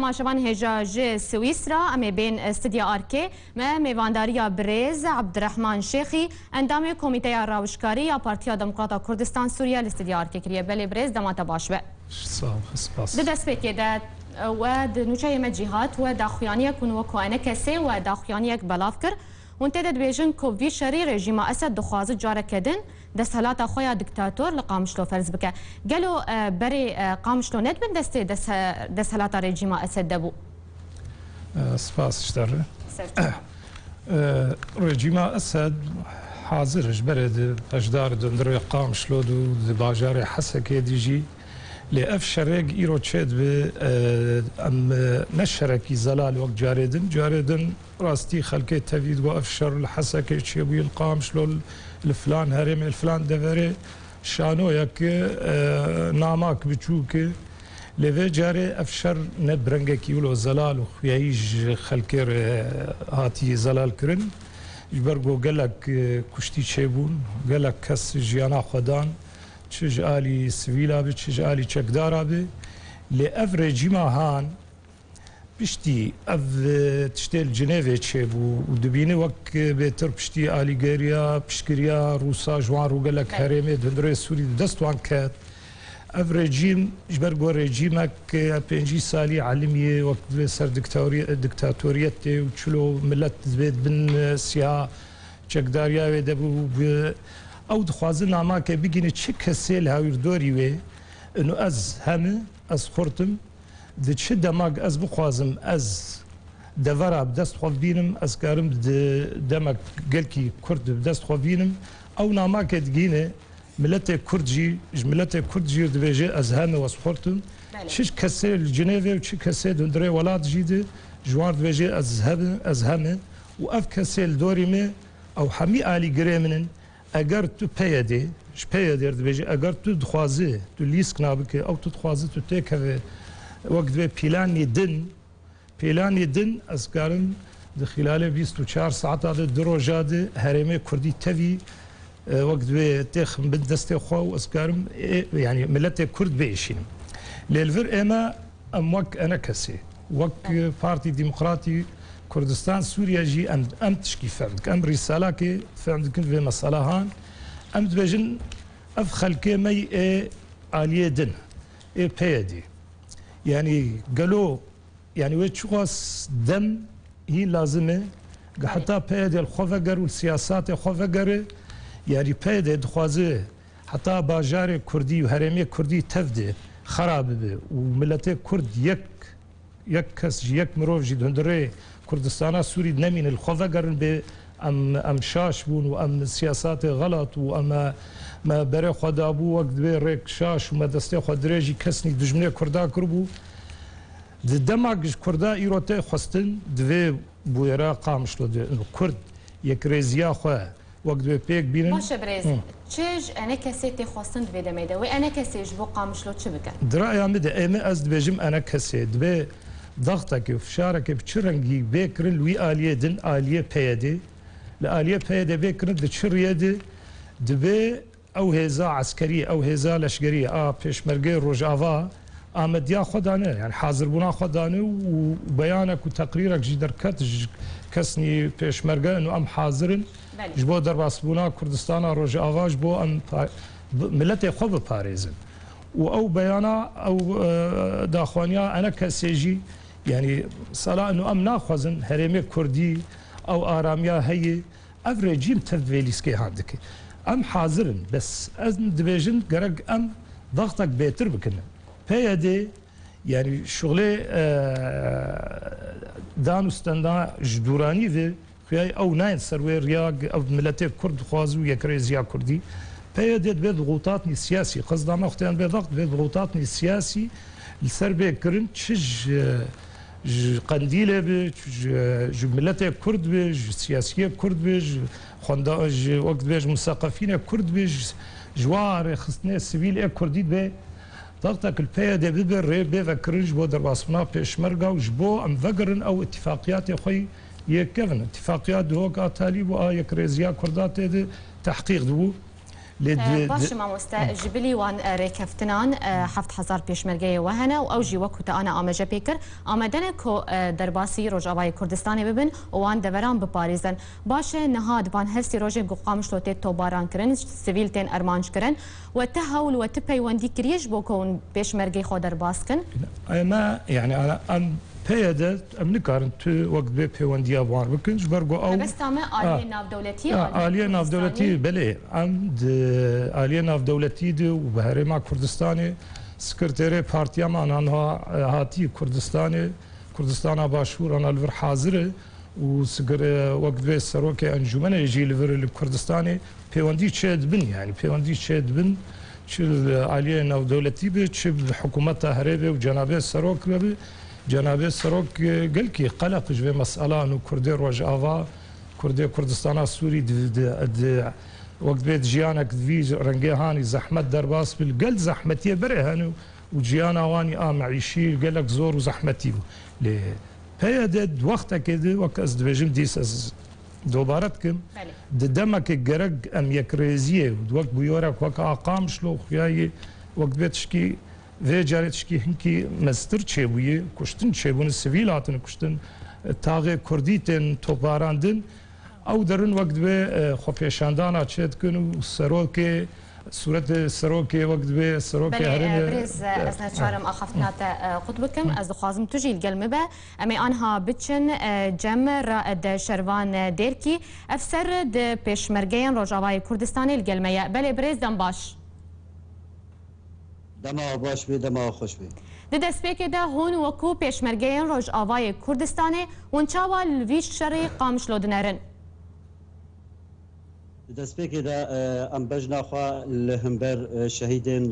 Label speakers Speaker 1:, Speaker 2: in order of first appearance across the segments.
Speaker 1: تماشاوان هجا ج سويسرا ام بين استديا اركي ما ميوانداريا بريز عبد الرحمن شيخي اندام كوميتي راوشكاري بارتيا ديمقراطا كردستان سوريا الاستديا اركي كريا بلي بريز دمات باشبه دست بيتي دا ود نوچاي مجيهات ودا خوانيه كون وكو انا كسي ودا خوانيك بلافكر وانتدد بيجن كوفي شري رژیم اسد دخواز جاره کدن دستهلات خویا دکتاتور لقامشلو فرض بکه قالوا بري قامشلو ند من دستهلات رژیم اسد دبو
Speaker 2: سپاس اشتره رژیم اسد حاضرش برد اجدار دندر قامشلو دو باجار حسكه ديجي لأفشرق إيرو تشد أم نشركي زلال وقت جاردن راستي خلقي تفيد وأفشر الحسكي تشيبي القام شلو الفلان هرم الفلان دفري شانو يك ناماك بتشوك لفي جاري أفشر نبرنجكي ولو زلال وخيايج خلقي هاتي زلال كرن جبرقو قالك كشتي تشيبون قالك كس جيانا خدان چج آلی سویلا به چج آلی چکدارا به لأف رژیم هان پشتی اف تشتیل جنیو چه بو و دبینه وک بهتر پشتی آلیگریا پشکریا روسا جوان رو گلک هرمه دندره سوری دستوان کات اف رژیم جبرگو رژیمک پنجی سالی علمیه وقت سر دکتاتوریت و چلو ملت بید بن سیاه چکداریا و دبو او دخوازن ناما که بگینه چه کسی لهاویر دوری وی انو از همه از خورتم ده چه دماغ از بخوازم از دورا بدست خواه بینم از کارم دماغ گلکی کرد بدست خواه بینم او ناما که دگینه ملت کرد جی دبیجه از همه از خورتم چه کسی لجنیوه و چه کسی دندره ولاد جیده جوار دبیجه از همه و اف کسی لدوری می او همی آلی گره منن اگر تو پیاده دبیجی اگر تو دخوازه تو لیسک نابکه او تو دخوازه تو تکه وقت به پیلانی دن از کارم در خلال 24 ساعت دروجاده هرمه کردی توی وقت به تخم بدست خو از کارم یعنی ملت کرد بیشینم للفر اما ام وک انا کسی وک پارتی ديمقراطي كردستان سوريا جي ام تشكي فهمك ام رساله كي فهمك في مصالحان ام تبجن اف خلكي مي اليه دن بيدي يعني قالوا يعني وتشوس دم هي لازمه حتى بيدي الخفقر والسياسات الخفقر يعني بيدي دخوازه حتى باجار كردي وهرمي كردي تفدي خراب به وملتي كرد يك كس يك مروف جي دندري كردستان سوري نمين الخوفة قرن ب ام شاش بون وام سياسات غلط وام ما بري خدا ابو وقت بي ريك شاش وما دستي خد ريجي كسني دجمني كردا كربو دماغ كردا ايروتي خستن دوي بويرا قامشلو كرد يك ريزيا خو وقت بي بيك بينن
Speaker 1: باشه بريز تشج انا كسيتي خستن دوي دميدا وانا كسيج بو قامشلو تشبكه
Speaker 2: درا مد اما از دبجم انا كسي دبي ضغطك وفشارك بشرنجي بكر لوي آلية دن آلية بيدي لآلية بيدي بكر دشرية دبي أو هزا عسكرية أو هزا لشقرية بيشمرقي رجعوا آمديا خدانه يعني حاضر بنا خدانه وبيانك وتقريرك جدر كسني بيشمرقي إنه أم حاضرن جبو درباس بنا كردستان رجعوا جبو أم ملتي خوب باريزن و بيانا أو داخوانيا أنا كسيجي يعني صلاة إنه أم ناخذن هرمي كردي أو آراميا هي أف رجيم تفديليسكي عندك أم حاضرن بس أزن دبيجن قرق أم ضغطك بيتر بكنا بيدي يعني شغلي دانوستندا جدوراني في خياي أو ناين سروي رياق أو ملتي كرد خوازو يكريزيا كردي بيدي بضغوطاتني السياسي قصدا ما اختيان بضغط بضغوطاتني السياسي السربي كرن تشج قنديله بج ملتي كرد بج سياسيه كرد بج خندا وقت بج مثقفين كرد بج جوار خصني سيفيل كردي به ضغطك البيدي ببر بفكرج بو درباسنا بيشمرقا وجبو ام فقرن او اتفاقيات يا اخوي يكفن اتفاقيات دوكا تالي بو يكريزيا كردات تحقيق دو
Speaker 1: باش مامۆستا جبلی وان ڕێکەفتنان 7,000 پێشمەرگەیە وهەنە و ئەو ژی وەکو تا ئانا ئاماژە پێکرد ئامادەنە کۆ دەرباسی ڕۆژاوای کوردستانی ببن وان دەڤەران بپارێزن باشە نەهادبان هەستی ڕۆژێک گوقامشتۆ تێ تۆبارانکردن سڤیل تێن ئەرمانجکردن و تە هەول و تە پەیوەندی کریش بۆ کەون پێشمەرگەی خۆ دەرباسکن
Speaker 2: ئەمە یعنی ئەم پێدە ئەم نکارن تو وەک بێ پەیوەندیە بوار بکنج بەرگۆ ئەو
Speaker 1: بەستامە ئالیە ناودەوڵەتی
Speaker 2: ئالیە ناودەوڵەتی بەلێ ئەم ئالیە ناودەوڵەتی و بە هەرێما کوردستانی سکرتێرێ پارتیامان ئەنها هاتی کوردستانە باشووران ئەلڤر حازرە و وەک بێ سەرۆکی ئەنجومەنێژی لەڤر لە کوردستانی پەیوەندی چێت بن یعنی پەیوەندی چێت بن چ ئالیە ناودەوڵەتی بێ چ حکوومەتە هەرێ بێ و جەنابێ سەرۆک بێ جناب سروک گلکی قلق جوی مسئله نو کردی روجاوا کردی کوردستان سوری وقت بيت جيانك في رنجي هاني زحمت درباس بالقل زحمتي بره هنو وجيانا واني معيشي قالك زور وزحمتي لي هيدد وقتك كده وقت از دبجم ديس از دوبارتكم دمك الجرج ام يكريزيه وقت بيورك وقت اقام شلو خياي وقت بيتشكي ve caretişki hinki mestır çebuye kuştun çebunu sivilatını kuştun tağı kurditen toparandın او درن وقت به خپیشاندان اچت کنو سروکه صورت سروکه وقت به سروکه هرم
Speaker 1: برز اسنا چارم اخفتنات قطبكم از خوازم تجي القلم به امي انها بتشن جم رائد شروان ديركي افسر د پشمرگين روجاوای کردستانی القلميه بله برز دم باش
Speaker 3: دما باش بی دما خوش بی
Speaker 1: د دەستپێکێ دا هۆن وەکو پێشمەرگەیان ڕۆژئاوای کوردستانê hûn çawa li vî şerê qamişlodinêrin
Speaker 3: di destpêkê de em bejna xwe li hember şehîdên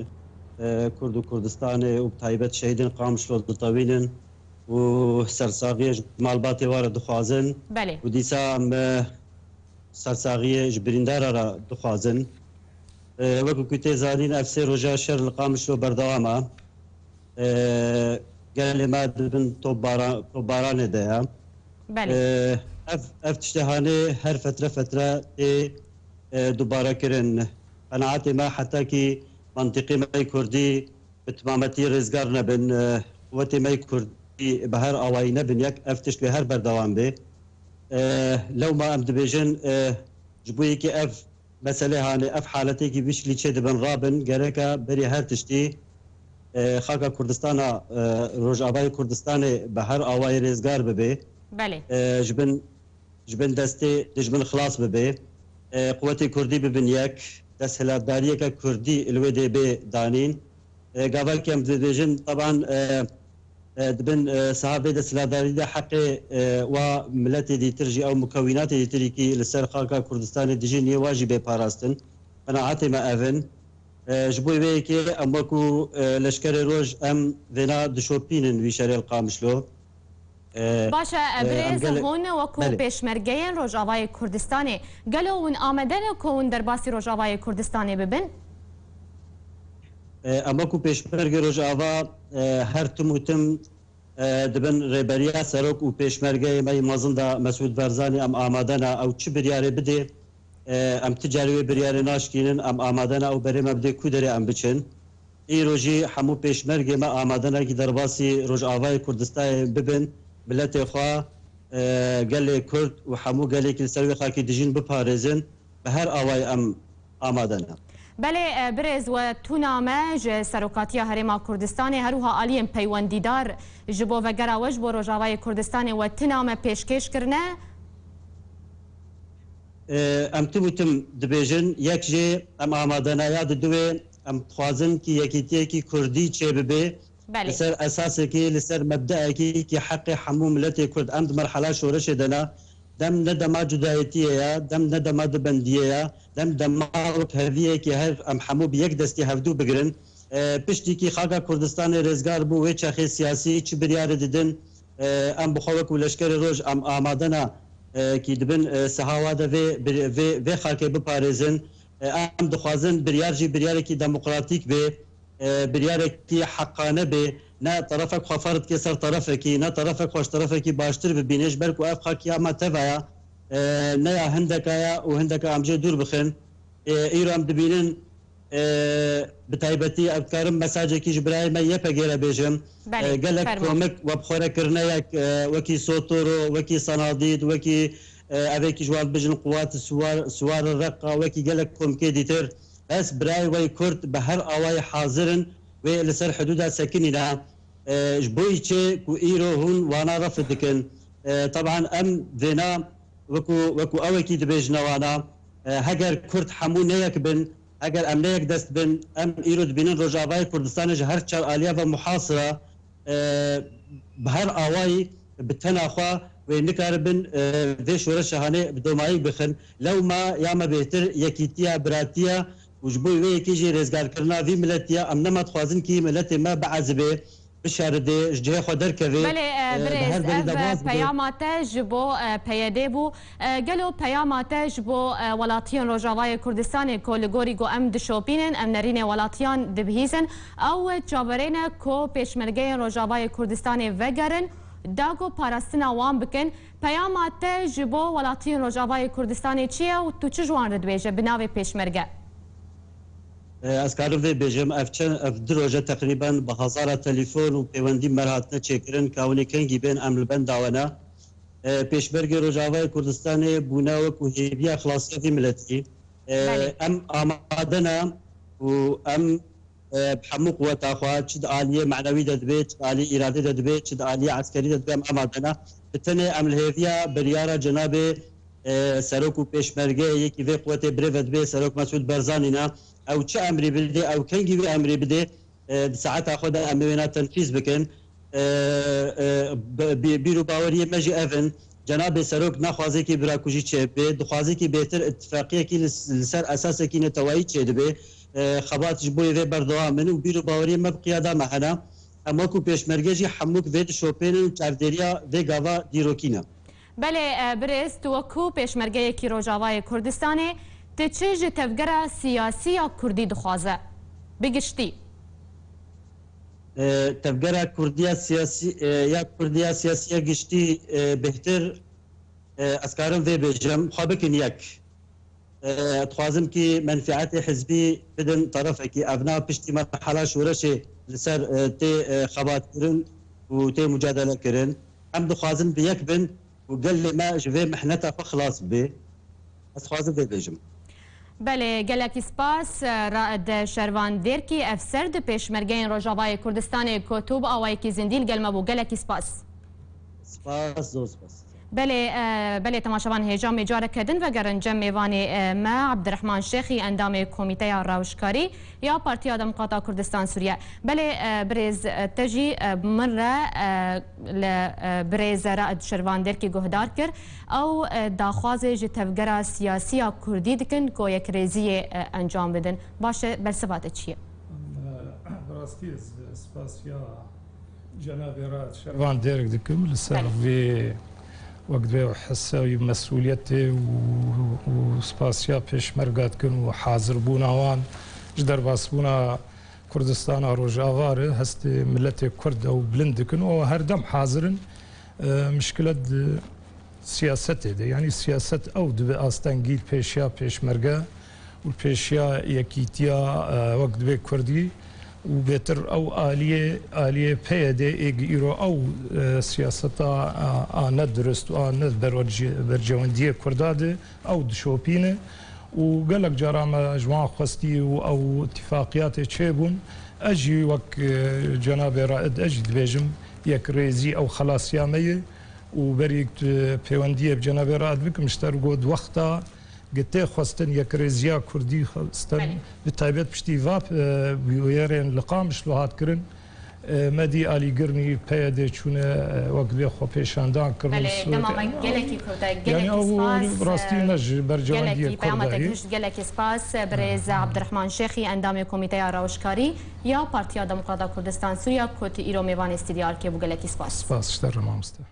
Speaker 3: Kurd û Kurdistanê û taybet şehîdên qamişlod ditewînin û sersaxiyê ji malbatê wa re dixwazin û dîsa em sersaxiyê ji birîndara re dixwazin وەکو ku tê zanîn ev sê roja şer li Qamişlo berdewam e gelê me dibin topbaranê de ye ev tiştehanê her fetre tê dubarekirin qenaetê me hetakî mantiqî me Kurdî bi timametî rêzgar nebin qwetê me Kurdî bi her awayî nebin yek ev tişt wê her berdewam bê lewma em dibêjin ji bo yekê ev mesele hani ev haleteki vişli çedibin rabin gereka beri her tiştî xaka Kurdistana Rojavayê Kurdistanê bi her awayê rêzgar bibe ji bin destê dijmin xilas bibe qwetê Kurdî bibin yek desthilatdariyeke Kurdî li wê dê bê danîn gavelkê em dibêjin taban dibin sahabê desthilatdarî de heqê wa milletê dîtir jî ew mukewînatê dîtirî li ser xaka Kurdistanê dijî niye wa jî bêparastin qenaetê me evin ji bo vê yekê em wekû leşkerê roj em vêna dişopînin wî şerê li Qamişlo
Speaker 1: باشە برێز هۆن وەکو پێشمەرگەیان ڕۆژاوای کوردستانê gelo hûn amade ne ku hûn derbasî Rojavayê Kurdistanê bibin
Speaker 3: em wekû pêşmergê Rojava her tim û tim dibin rêberiya serok û pêşmergeyê me mezin da Mesûd Barzanî em amade ne ew çi biryarê bidê em ti carî wê biryarê naşkînin em amade ne ew berê me bidê ku derê em biçin îro jî hemû pêşmergê me amade ne ki derbasî Rojavayê Kurdistanê bibin milletê xwe gelê Kurd û hemû gelekî li ser wê xakî dijîn biparêzin bi her awayê em amade ne
Speaker 1: بله برز و تونامه ج سروکاتیا هرما کردستان هروها عالیم پیوندیدار جبو و گراوش بو روجاوای کردستان و تنامه پیشکش کرنه
Speaker 3: ام تم دبیجن یک جه ام آمادانه یاد دوی ام خوازن کی یکیتی کی کردی چه ببه لسر اساسی کی لسر مبدأ کی حق حمو ملت کرد ام مرحله شورش دنا دم ندما جدایتیه یا دم ندما دبندیه دم دما هویه کی هر ام حمو بیک دستی هفدو بگرن پشتی کی خاگا کردستان رزگار بو و چخی سیاسی چ بریار دیدن ام بخوک و لشکر روج ام آمادنا کی دبن سهاواده و خاکه بپارێزن ام دخوازن بریار کی دموکراتیک به بریار کی حقانه به نه طرفك خفرت كي سر طرفك نه طرفك خوش طرفك باشتر ببينش برك وافخك يا ما تبعا نه هندك يا وهندك امجي دور بخن ایرو هم دبینن بتایبەتی ئەبکارم مەساجێکیش برای مە یەپە گێرە بێژم گەلک کۆمک وە بخۆرەکردنەیەک وەکی سۆتۆرۆ وەکی سەنادید وەکی ئەوێکی جوان بژن قوات سوار ڕقا وەکی گەلک کۆمکێ دیتر بەس برای وەی کورد بە هەر ئاوای حاضرن وێ لەسەر حدودا سەکنینا بۆی چێ و ئیرۆ هون وانا ڕەفت دکن طبعا ئەم دێنا وەکو ئەوەکی دەبێژنەوانە هەگەر کورد هەموو نەیەک بن اگر ام نیک دست بن ام ایرو دبینن روجاوای کردستان جه هر چار آلیا و محاصره به هر آوایی بتناخوا و نکار بن و شورش شهانه بدومایی بخن لو ما یا ما بهتر یکیتیا براتیا وجبوی و یکیجی رزگار کرنا وی ملتیا ام نمت خوازن کی ملت ما بعذبه بشارده جه خودر کوي
Speaker 1: بله برز پیاماته جبو پیاده بو گلو پیاماته جبو ولاتیان روجاوای کردستان کولگوری گو ام دشوپینن ام نرین ولاتیان دبهیزن او جابرین کو پیشمرگه روجاوای کردستان وگرن داگو پاراستنا وان بکن پیاماته جبو ولاتیان روجاوای کردستان چیه و تو چه جوان ردویجه بناوی پیشمرگه
Speaker 3: از کارم وی بجم اف دروجه تقریبا به هزار تلفن و پیوندی مرهاتنه چکرن کاونی کنگی بین عمل بند داونا پیشبرگ روجاوای کردستان بونا و کوهیبی اخلاصی فی ملتی ام آمادنا و ام بحمو قوات اخوات چد عالیه معنوی دادبه چد عالیه اراده دادبه چد عالیه عسکری دادبه ام آمادنا بتنه عمل هیویا بریارا جناب سروک و پیشبرگه یکی وی قوات بریفت به سروک مسعود برزانینا او چه امری بده او کنگی وی امری بده ساعت خود امرینا تنفیذ بکن بیرو باوری مجی اون جناب سروک نخوازه کی براکوجی چه به دخوازه کی بهتر اتفاقیه کی لسر اساس کی نتوایی چه به خبات جبوی وی بردوام من و بیرو باوری مبقیادا معنا اما کو پیشمرگی حموک وید شوپین و چاردریا وی گاوا دیروکینا
Speaker 1: بله برز تو کو پیشمرگی کی روجاوای کردستانه تچج تفجر سیاسی کردی دخوازه بگشتی
Speaker 3: تفجر کردی سیاسی یا کردی سیاسی گشتی بهتر اسکارم وی بجم خوابکن یک تخوازم کی منفعت حزبی بدن طرفه کی ابنا پشتی مرحله شورش لسر تی خبات کرن و تی مجادله کرن ام دخوازم بیک بن و قال ما جوی محنته فخلاص به اسخوازم وی بجم
Speaker 1: بله گلکی سپاس رائد شروان دیرکی افسرد پیشمرگین روجاوای کردستان کتوب آوای کی زندیل گلمه بو گلکی سپاس
Speaker 3: سپاس
Speaker 1: بله تماشاوان هیجام جاره کردن و گرنجم میوانی ما عبدالرحمن شیخی اندام کمیته راوشکاری یا پارتی دموکرات کردستان سوریه بله برز تجی مره برز رائد شروان دیرکی گهدار کرد او داخواز تفجر سیاسی کردی دکن که یک ریزی انجام بدن باشه بلسفات چیه؟
Speaker 2: براستی سپاسیا جناب رائد شروان دیرک دکم لسر وی وقت به حسای مسئولیت و سپاسیا پیشمرگات کن و حاضر بونا وان جدر باس بونا کردستان روجاواره هست ملت کرد او بلند کن و هر دم حاضرن مشکلات سیاسته ده یعنی سیاست او دو آستانگیر پیشیا پیشمرگا و پیشیا یکیتیا وقت به کردی و بهتر او آلیه پیاده ایرو او سیاستا آند درست و آند برجواندی کرداده او دشوپینه و قالك جرام جوان خواستی و او اتفاقیات چه بون اجی وک جناب رائد اجد بیجم یک ریزی او خلاصیامه و بریک پیوندی بجناب رائد بکم اشتر گود وقتا قلت خواستن یک ریزیا کردی خواستن به تایبت پشتی واب بیویرین لقام شلوهات کرن مدی آلی گرنی پیاده چونه وقت به خو پیشاندان کرن
Speaker 1: بله دماغ گلکی کرده
Speaker 2: یعنی او راستی نج برجواندی
Speaker 1: کردایی گلکی سپاس برز عبدالرحمن شیخی اندام کمیته راوشکاری یا پارتی دموکرات کردستان سوریه کوتی ایرو میوان استیدیار که بو گلکی سپاس
Speaker 2: سپاس شتر مامسته